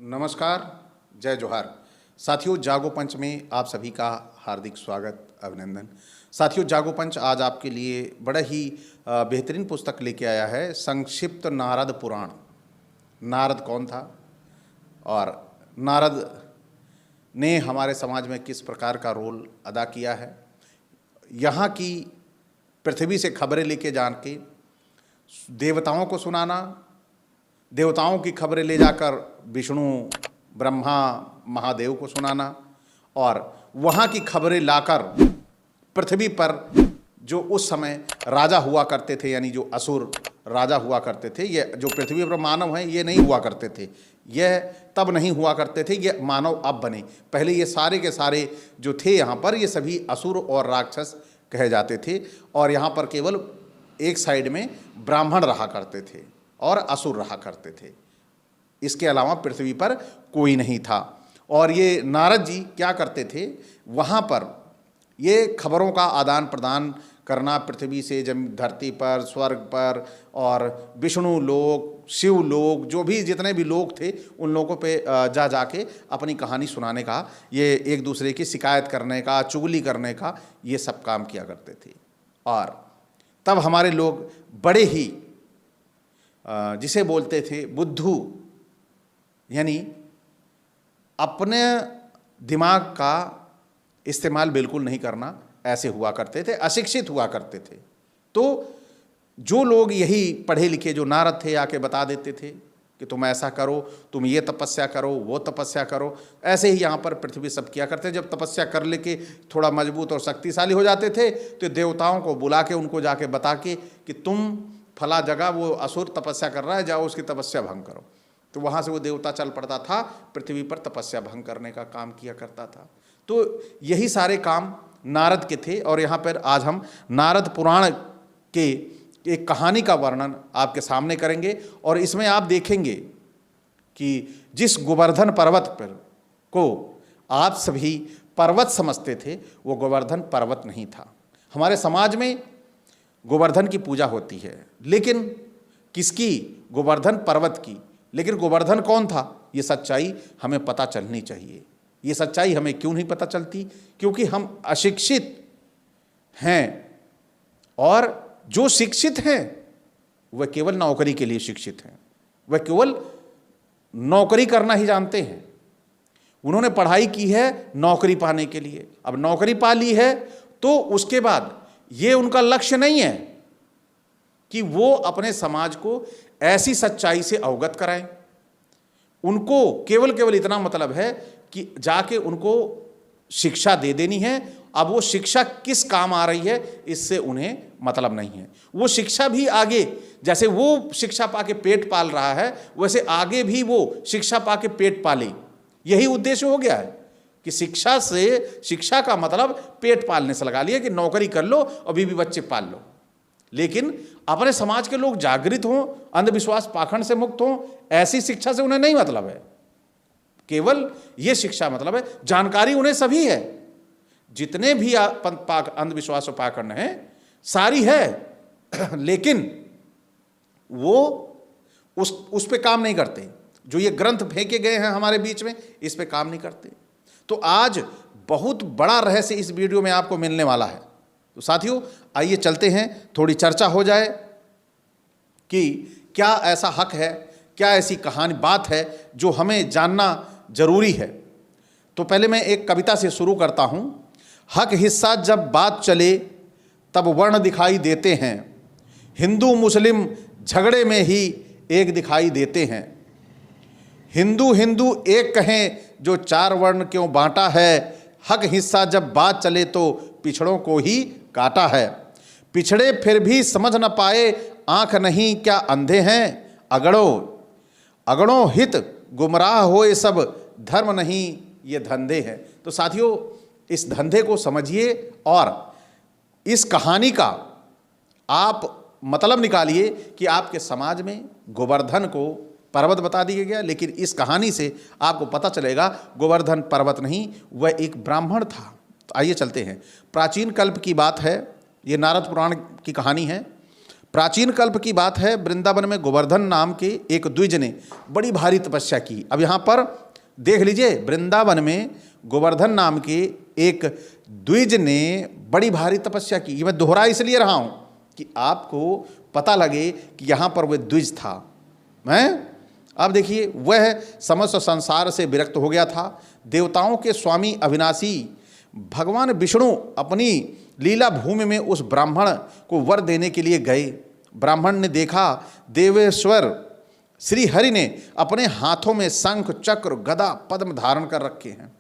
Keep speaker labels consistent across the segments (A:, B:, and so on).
A: नमस्कार, जय जोहार। साथियों, जागो पंच में आप सभी का हार्दिक स्वागत, अभिनंदन। साथियों, जागो पंच आज आपके लिए बड़ा ही बेहतरीन पुस्तक लेके आया है, संक्षिप्त नारद पुराण। नारद कौन था और नारद ने हमारे समाज में किस प्रकार का रोल अदा किया है, यहाँ की पृथ्वी से खबरें लेके जान के देवताओं को सुनाना, देवताओं की खबरें ले जाकर विष्णु, ब्रह्मा, महादेव को सुनाना और वहाँ की खबरें लाकर पृथ्वी पर जो उस समय राजा हुआ करते थे, यानी जो असुर राजा हुआ करते थे, ये जो पृथ्वी पर मानव हैं ये नहीं हुआ करते थे, यह तब नहीं हुआ करते थे, ये मानव अब बने। पहले ये सारे के सारे जो थे यहाँ पर, ये सभी असुर और राक्षस कहे जाते थे और यहाँ पर केवल एक साइड में ब्राह्मण रहा करते थे और असुर रहा करते थे। इसके अलावा पृथ्वी पर कोई नहीं था। और ये नारद जी क्या करते थे, वहाँ पर ये खबरों का आदान प्रदान करना, पृथ्वी से धरती पर, स्वर्ग पर और विष्णु लोक, शिव लोक, जो भी जितने भी लोग थे उन लोगों पे जा जाके अपनी कहानी सुनाने का, ये एक दूसरे की शिकायत करने का, चुगली करने का, ये सब काम किया करते थे। और तब हमारे लोग बड़े ही जिसे बोलते थे बुद्धू, यानी अपने दिमाग का इस्तेमाल बिल्कुल नहीं करना, ऐसे हुआ करते थे, अशिक्षित हुआ करते थे। तो जो लोग यही पढ़े लिखे जो नारद थे आके बता देते थे कि तुम ऐसा करो, तुम ये तपस्या करो, वो तपस्या करो, ऐसे ही यहाँ पर पृथ्वी सब किया करते। जब तपस्या कर लेके थोड़ा मजबूत और शक्तिशाली हो जाते थे तो देवताओं को बुला के उनको जाके बता के कि तुम फला जगह वो असुर तपस्या कर रहा है, जाओ उसकी तपस्या भंग करो। तो वहाँ से वो देवता चल पड़ता था, पृथ्वी पर तपस्या भंग करने का काम किया करता था। तो यही सारे काम नारद के थे। और यहाँ पर आज हम नारद पुराण के एक कहानी का वर्णन आपके सामने करेंगे और इसमें आप देखेंगे कि जिस गोवर्धन पर्वत पर को आप सभी पर्वत समझते थे, वो गोवर्धन पर्वत नहीं था। हमारे समाज में गोवर्धन की पूजा होती है, लेकिन किसकी? गोवर्धन पर्वत की। लेकिन गोवर्धन कौन था, ये सच्चाई हमें पता चलनी चाहिए। ये सच्चाई हमें क्यों नहीं पता चलती? क्योंकि हम अशिक्षित हैं और जो शिक्षित हैं वह केवल नौकरी के लिए शिक्षित हैं, वह केवल नौकरी करना ही जानते हैं। उन्होंने पढ़ाई की है नौकरी पाने के लिए। अब नौकरी पा ली है तो उसके बाद ये उनका लक्ष्य नहीं है कि वो अपने समाज को ऐसी सच्चाई से अवगत कराएं। उनको केवल इतना मतलब है कि जाके उनको शिक्षा दे देनी है। अब वो शिक्षा किस काम आ रही है इससे उन्हें मतलब नहीं है। वो शिक्षा भी आगे, जैसे वो शिक्षा पाके पेट पाल रहा है, वैसे आगे भी वो शिक्षा पाके पेट पाले। यही उद्देश्य हो गया है कि शिक्षा से, शिक्षा का मतलब पेट पालने से लगा लिया कि नौकरी कर लो और बीवी बच्चे पाल लो। लेकिन अपने समाज के लोग जागृत हों, अंधविश्वास पाखंड से मुक्त हों, ऐसी शिक्षा से उन्हें नहीं मतलब है। केवल ये शिक्षा मतलब है, जानकारी उन्हें सभी है, जितने भी अंधविश्वास और पाखंड हैं सारी है, लेकिन वो उस पे काम नहीं करते। जो ये ग्रंथ फेंके गए हैं हमारे बीच में, इस पे काम नहीं करते। तो आज बहुत बड़ा रहस्य इस वीडियो में आपको मिलने वाला है। तो साथियों, आइए चलते हैं, थोड़ी चर्चा हो जाए कि क्या ऐसा हक है, क्या ऐसी कहानी बात है जो हमें जानना जरूरी है। तो पहले मैं एक कविता से शुरू करता हूँ। हक हिस्सा जब बात चले तब वर्ण दिखाई देते हैं, हिंदू मुस्लिम झगड़े में ही एक दिखाई देते हैं। हिंदू हिंदू एक कहें जो चार वर्ण क्यों बांटा है, हक हिस्सा जब बात चले तो पिछड़ों को ही काटा है। पिछड़े फिर भी समझ न पाए, आंख नहीं क्या अंधे हैं, अगड़ों हित गुमराह होए सब, धर्म नहीं ये धंधे हैं। तो साथियों, इस धंधे को समझिए और इस कहानी का आप मतलब निकालिए कि आपके समाज में गोवर्धन को पर्वत बता दिया गया, लेकिन इस कहानी से आपको पता चलेगा गोवर्धन पर्वत नहीं, वह एक ब्राह्मण था। तो आइए चलते हैं। प्राचीन कल्प की बात है, ये नारद पुराण की कहानी है। प्राचीन कल्प की बात है, वृंदावन में गोवर्धन नाम के एक द्विज ने बड़ी भारी तपस्या की। अब यहाँ पर देख लीजिए, वृंदावन में गोवर्धन नाम के एक द्विज ने बड़ी भारी तपस्या की। ये मैं दोहरा इसलिए रहा हूँ कि आपको पता लगे कि यहाँ पर वह द्विज था। अब देखिए, वह समस्त संसार से विरक्त हो गया था। देवताओं के स्वामी अविनाशी भगवान विष्णु अपनी लीला भूमि में उस ब्राह्मण को वर देने के लिए गए। ब्राह्मण ने देखा देवेश्वर श्री हरि ने अपने हाथों में शंख, चक्र, गदा, पद्म धारण कर रखे हैं।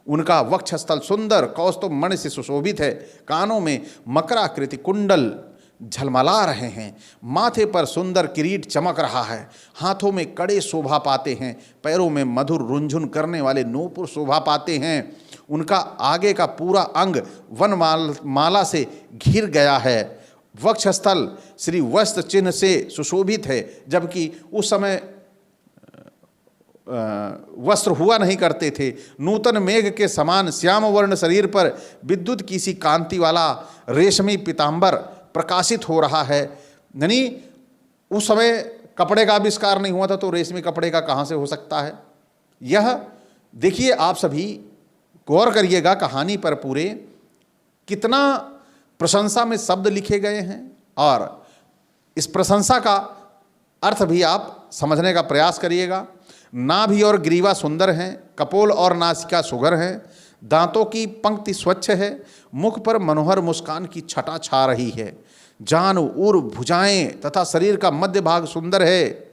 A: उनका वक्षस्थल सुंदर कौस्तुभ मणि से सुशोभित है। कानों में मकराकृति कुंडल झलमला रहे हैं। माथे पर सुंदर किरीट चमक रहा है। हाथों में कड़े शोभा पाते हैं। पैरों में मधुर रुंझुन करने वाले नूपुर शोभा पाते हैं। उनका आगे का पूरा अंग वनमाला से घिर गया है। वक्षस्थल श्री वस्त्र चिन्ह से सुशोभित है, जबकि उस समय वस्त्र हुआ नहीं करते थे। नूतन मेघ के समान श्याम वर्ण शरीर पर विद्युत की सी कांति वाला रेशमी पीतांबर प्रकाशित हो रहा है। यानी उस समय कपड़े का आविष्कार नहीं हुआ था, तो रेशमी कपड़े का कहाँ से हो सकता है। यह देखिए, आप सभी गौर करिएगा कहानी पर पूरे कितना प्रशंसा में शब्द लिखे गए हैं, और इस प्रशंसा का अर्थ भी आप समझने का प्रयास करिएगा। नाभि और ग्रीवा सुंदर हैं, कपोल और नासिका सुघर हैं, दांतों की पंक्ति स्वच्छ है, मुख पर मनोहर मुस्कान की छटा छा रही है, जान, उर, भुजाएं तथा शरीर का मध्य भाग सुंदर है।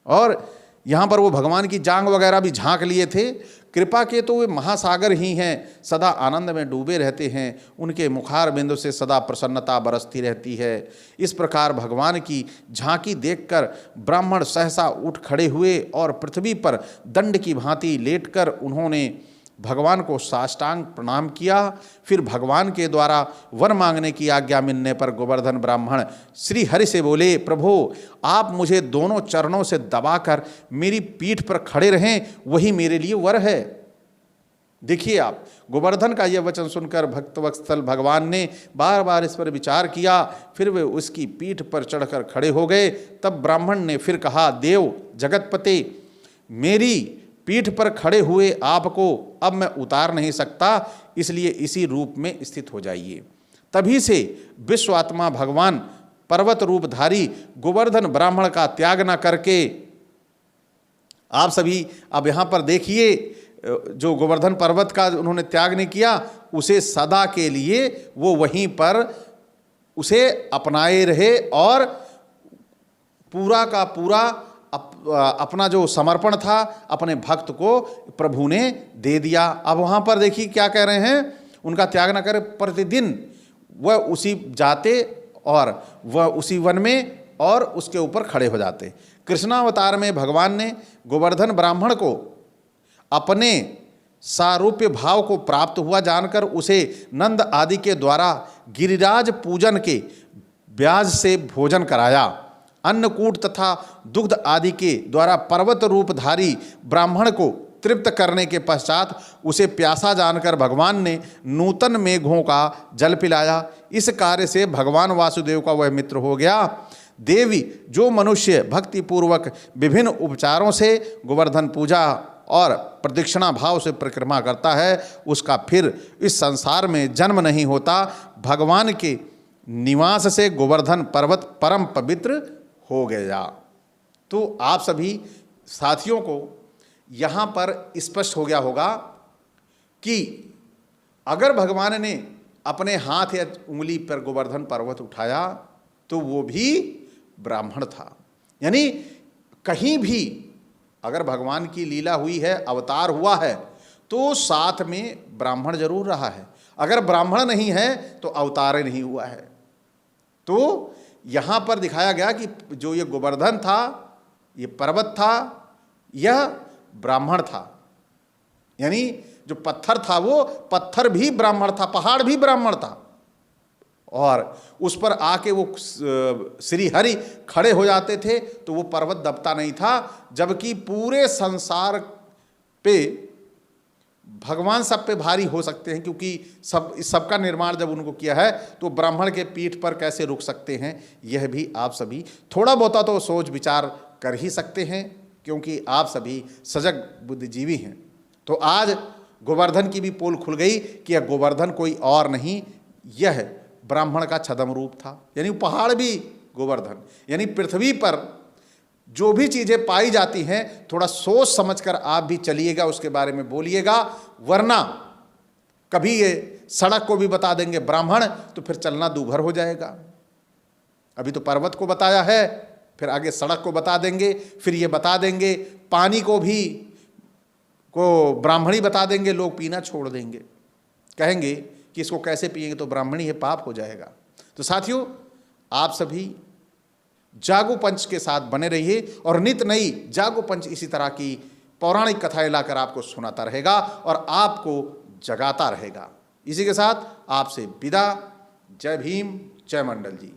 A: और यहाँ पर वो भगवान की जांग वगैरह भी झांक लिए थे। कृपा के तो वे महासागर ही हैं, सदा आनंद में डूबे रहते हैं। उनके मुखार बिंदु से सदा प्रसन्नता बरसती रहती है। इस प्रकार भगवान की झांकी देखकर ब्राह्मण सहसा उठ खड़े हुए और पृथ्वी पर दंड की भांति लेटकर उन्होंने भगवान को साष्टांग प्रणाम किया। फिर भगवान के द्वारा वर मांगने की आज्ञा मिलने पर गोवर्धन ब्राह्मण श्री हरि से बोले, प्रभु आप मुझे दोनों चरणों से दबाकर मेरी पीठ पर खड़े रहें, वही मेरे लिए वर है। देखिए आप, गोवर्धन का यह वचन सुनकर भक्तवत्सल भगवान ने बार बार इस पर विचार किया। फिर वे उसकी पीठ पर चढ़कर खड़े हो गए। तब ब्राह्मण ने फिर कहा, देव जगतपते, मेरी पीठ पर खड़े हुए आपको अब मैं उतार नहीं सकता, इसलिए इसी रूप में स्थित हो जाइए। तभी से विश्वात्मा भगवान पर्वत रूपधारी गोवर्धन ब्राह्मण का त्याग न करके, आप सभी अब यहाँ पर देखिए, जो गोवर्धन पर्वत का उन्होंने त्याग नहीं किया, उसे सदा के लिए वो वहीं पर उसे अपनाए रहे और पूरा का पूरा अपना जो समर्पण था अपने भक्त को प्रभु ने दे दिया। अब वहाँ पर देखिए क्या कह रहे हैं, उनका त्याग न करे, प्रतिदिन वह उसी जाते और वह उसी वन में और उसके ऊपर खड़े हो जाते। कृष्णावतार में भगवान ने गोवर्धन ब्राह्मण को अपने सारूप्य भाव को प्राप्त हुआ जानकर उसे नंद आदि के द्वारा गिरिराज पूजन के ब्याज से भोजन कराया। अन्नकूट तथा दुग्ध आदि के द्वारा पर्वत रूपधारी ब्राह्मण को तृप्त करने के पश्चात उसे प्यासा जानकर भगवान ने नूतन मेघों का जल पिलाया। इस कार्य से भगवान वासुदेव का वह मित्र हो गया। देवी, जो मनुष्य भक्तिपूर्वक विभिन्न उपचारों से गोवर्धन पूजा और प्रदक्षिणा भाव से परिक्रमा करता है, उसका फिर इस संसार में जन्म नहीं होता। भगवान के निवास से गोवर्धन पर्वत परम पवित्र हो गया। तो आप सभी साथियों को यहाँ पर स्पष्ट हो गया होगा कि अगर भगवान ने अपने हाथ या उंगली पर गोवर्धन पर्वत उठाया तो वो भी ब्राह्मण था। यानी कहीं भी अगर भगवान की लीला हुई है, अवतार हुआ है, तो साथ में ब्राह्मण जरूर रहा है। अगर ब्राह्मण नहीं है तो अवतार नहीं हुआ है। तो यहाँ पर दिखाया गया कि जो ये गोवर्धन था, ये पर्वत था, यह ब्राह्मण था। यानी जो पत्थर था वो पत्थर भी ब्राह्मण था, पहाड़ भी ब्राह्मण था, और उस पर आके वो श्री हरि खड़े हो जाते थे तो वो पर्वत दबता नहीं था। जबकि पूरे संसार पे भगवान सब पे भारी हो सकते हैं, क्योंकि सबका निर्माण जब उनको किया है तो ब्राह्मण के पीठ पर कैसे रुक सकते हैं, यह भी आप सभी थोड़ा बहुता तो सोच विचार कर ही सकते हैं, क्योंकि आप सभी सजग बुद्धिजीवी हैं। तो आज गोवर्धन की भी पोल खुल गई कि यह गोवर्धन कोई और नहीं, यह ब्राह्मण का छद्म रूप था, यानी पहाड़ भी गोवर्धन। यानी पृथ्वी पर जो भी चीज़ें पाई जाती हैं थोड़ा सोच समझकर आप भी चलिएगा, उसके बारे में बोलिएगा, वरना कभी ये सड़क को भी बता देंगे ब्राह्मण तो फिर चलना दूभर हो जाएगा। अभी तो पर्वत को बताया है, फिर आगे सड़क को बता देंगे, फिर ये बता देंगे पानी को भी ब्राह्मणी बता देंगे, लोग पीना छोड़ देंगे, कहेंगे कि इसको कैसे पिएंगे, तो ब्राह्मणी है, पाप हो जाएगा। तो साथियों, आप सभी जागो पंच के साथ बने रहिए और नित नई जागो पंच इसी तरह की पौराणिक कथाएं लाकर आपको सुनाता रहेगा और आपको जगाता रहेगा। इसी के साथ आपसे विदा। जय भीम, जय मंडल जी।